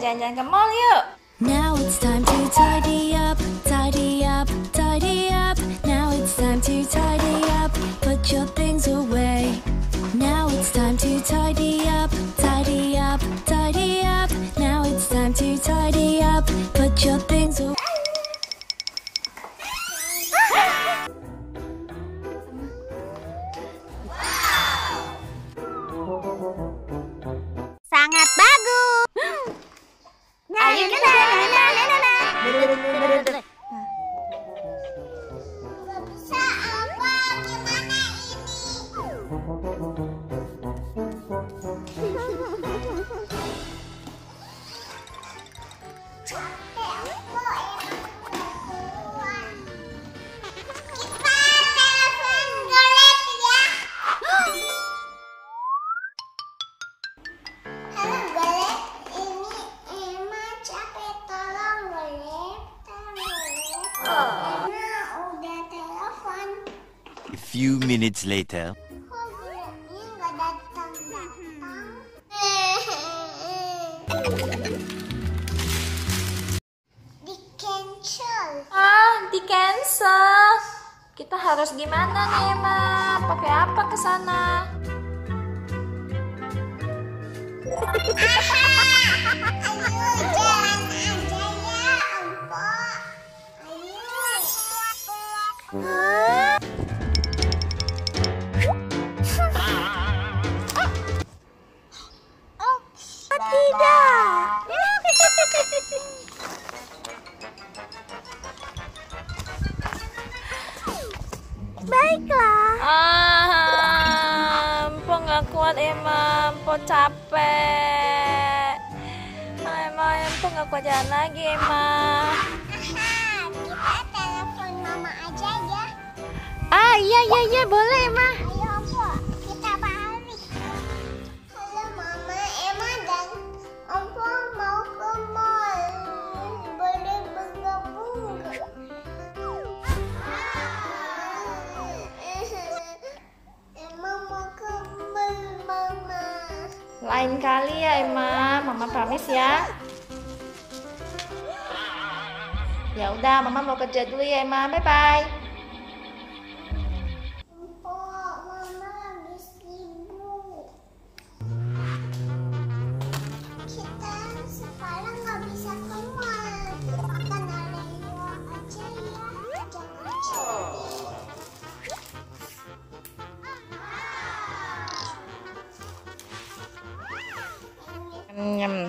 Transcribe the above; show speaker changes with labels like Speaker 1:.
Speaker 1: jalan-jalan ke mall yuk.
Speaker 2: Now it's time to tidy up, tidy up, tidy up. Now it's time to tidy up, put your things away. Now it's time to tidy up, tidy up, tidy up. Now it's time to tidy up, put your things away.
Speaker 3: Sangat bagus.
Speaker 1: Ayo kita.
Speaker 3: Nggak bisa apa? Gimana ini? Capek aku keluar. Kita telepon Golek ya. Halo Golek, ini Emma capek, tolong Golek, Emma udah telepon.
Speaker 4: A few minutes later.
Speaker 3: Kok Goleknya nggak datang-datang? Di cancel.
Speaker 1: Di cancel. Kita harus gimana nih, Emma? Pakai apa ke sana?
Speaker 3: Ayo jalan aja ya, Empok. Ayo. Oh, tidak. Baiklah.
Speaker 1: Empo nggak kuat, Emma. Empo capek. Empo nggak kuat jalan lagi, Emma.
Speaker 3: Kita telepon mama aja ya.
Speaker 1: Iya, boleh, Emma.
Speaker 3: Ayo, Empok, kita balik. Halo Mama, Emma dan Empok mau ke mall. Boleh bergabung nggak? Emma mau ke mall, Mama.
Speaker 1: Lain kali ya, Emma. Mama promise ya. Ya udah, Mama mau kerja dulu ya, Emma. Bye-bye.
Speaker 3: Empok, Mama lagi sibuk. Kita sekarang nggak bisa ke mall. Makan ala luar aja ya. Jangan sedih.
Speaker 1: Nyem.